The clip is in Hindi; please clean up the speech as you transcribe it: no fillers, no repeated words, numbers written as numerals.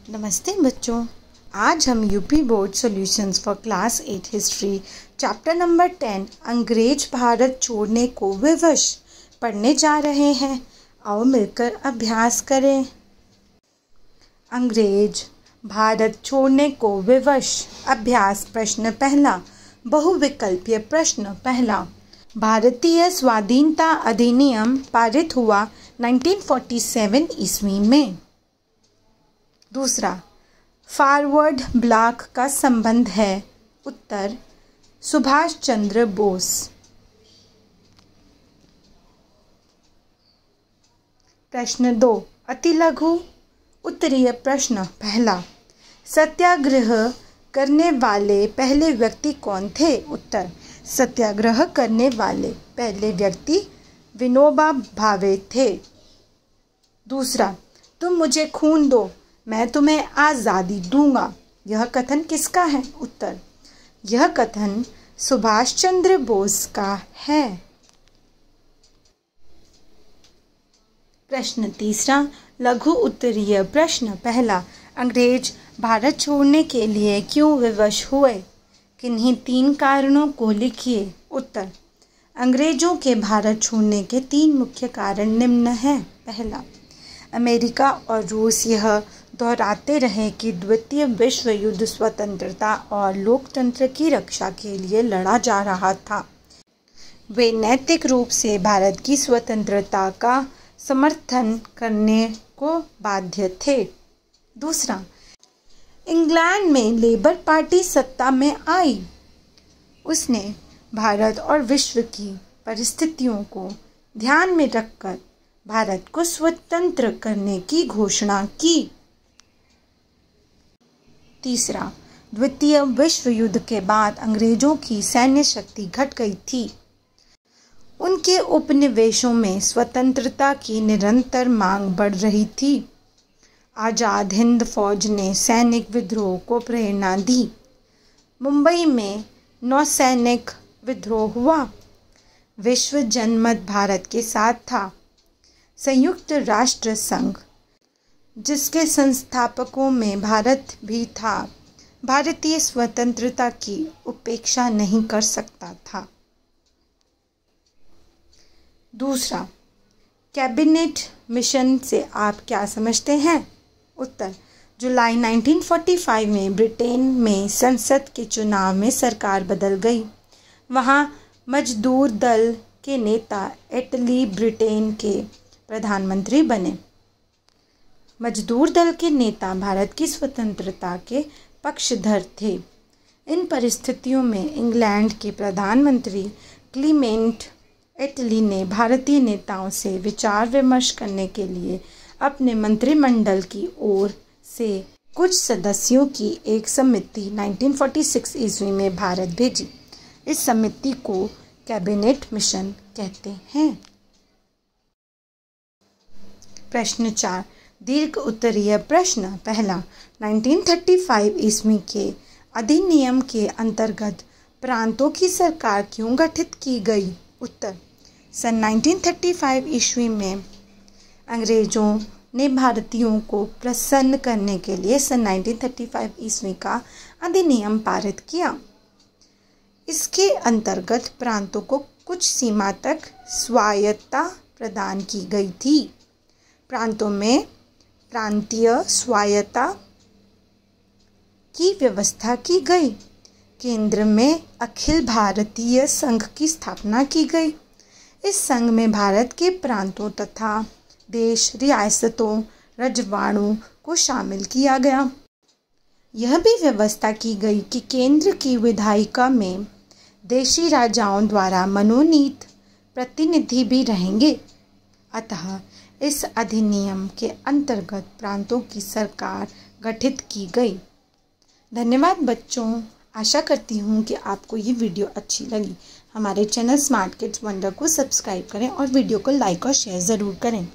नमस्ते बच्चों, आज हम UP board solutions for class 8 history chapter number 10 अंग्रेज भारत छोड़ने को विवश पढ़ने जा रहे हैं। आओ मिलकर अभ्यास करें। अंग्रेज भारत छोड़ने को विवश। अभ्यास प्रश्न पहला, बहुविकल्पीय प्रश्न पहला। भारतीय स्वाधीनता अधिनियम पारित हुआ 1947 ईस्वी में। दूसरा, फॉरवर्ड ब्लॉक का संबंध है। उत्तर, सुभाष चंद्र बोस। प्रश्न 2, अति लघु उत्तरीय प्रश्न पहला। सत्याग्रह करने वाले पहले व्यक्ति कौन थे? उत्तर, सत्याग्रह करने वाले पहले व्यक्ति विनोबा भावे थे। दूसरा, तुम मुझे खून दो, मैं तुम्हें आज़ादी दूंगा। यह कथन किसका है? उत्तर, यह कथन सुभाष चंद्र बोस का है। प्रश्न तीसरा, लघु उत्तरीय प्रश्न पहला। अंग्रेज भारत छोड़ने के लिए क्यों विवश हुए? किन्हीं 3 कारणों को लिखिए। उत्तर, अंग्रेजों के भारत छोड़ने के 3 मुख्य कारण निम्न हैं। पहला, अमेरिका और रूस यह दोहराते रहे कि द्वितीय विश्व युद्ध स्वतंत्रता और लोकतंत्र की रक्षा के लिए लड़ा जा रहा था। वे नैतिक रूप से भारत की स्वतंत्रता का समर्थन करने को बाध्य थे। दूसरा, इंग्लैंड में लेबर पार्टी सत्ता में आई। उसने भारत और विश्व की परिस्थितियों को ध्यान में रखकर भारत को स्वतंत्र करने की घोषणा की। तीसरा, द्वितीय विश्व युद्ध के बाद अंग्रेजों की सैन्य शक्ति घट गई थी। उनके उपनिवेशों में स्वतंत्रता की निरंतर मांग बढ़ रही थी। आज़ाद हिंद फौज ने सैनिक विद्रोह को प्रेरणा दी। मुंबई में नौसैनिक विद्रोह हुआ। विश्व जनमत भारत के साथ था। संयुक्त राष्ट्र संघ, जिसके संस्थापकों में भारत भी था, भारतीय स्वतंत्रता की उपेक्षा नहीं कर सकता था। दूसरा, कैबिनेट मिशन से आप क्या समझते हैं? उत्तर, जुलाई 1945 में ब्रिटेन में संसद के चुनाव में सरकार बदल गई। वहाँ मजदूर दल के नेता एटली ब्रिटेन के प्रधानमंत्री बने। मजदूर दल के नेता भारत की स्वतंत्रता के पक्षधर थे। इन परिस्थितियों में इंग्लैंड के प्रधानमंत्री क्लीमेंट एटली ने भारतीय नेताओं से विचार विमर्श करने के लिए अपने मंत्रिमंडल की ओर से कुछ सदस्यों की एक समिति 1946 ईस्वी में भारत भेजी। इस समिति को कैबिनेट मिशन कहते हैं। प्रश्न 4, दीर्घ उत्तरीय प्रश्न पहला। 1935 ईस्वी के अधिनियम के अंतर्गत प्रांतों की सरकार क्यों गठित की गई? उत्तर, सन 1935 ईस्वी में अंग्रेजों ने भारतीयों को प्रसन्न करने के लिए सन 1935 ईस्वी का अधिनियम पारित किया। इसके अंतर्गत प्रांतों को कुछ सीमा तक स्वायत्तता प्रदान की गई थी। प्रांतों में प्रांतीय स्वायत्तता की व्यवस्था की गई। केंद्र में अखिल भारतीय संघ की स्थापना की गई। इस संघ में भारत के प्रांतों तथा देश, रियासतों, रजवाड़ों को शामिल किया गया। यह भी व्यवस्था की गई कि केंद्र की विधायिका में देशी राजाओं द्वारा मनोनीत प्रतिनिधि भी रहेंगे। अतः इस अधिनियम के अंतर्गत प्रांतों की सरकार गठित की गई। धन्यवाद बच्चों, आशा करती हूँ कि आपको ये वीडियो अच्छी लगी। हमारे चैनल स्मार्ट किड्स वंडर को सब्सक्राइब करें और वीडियो को लाइक और शेयर ज़रूर करें।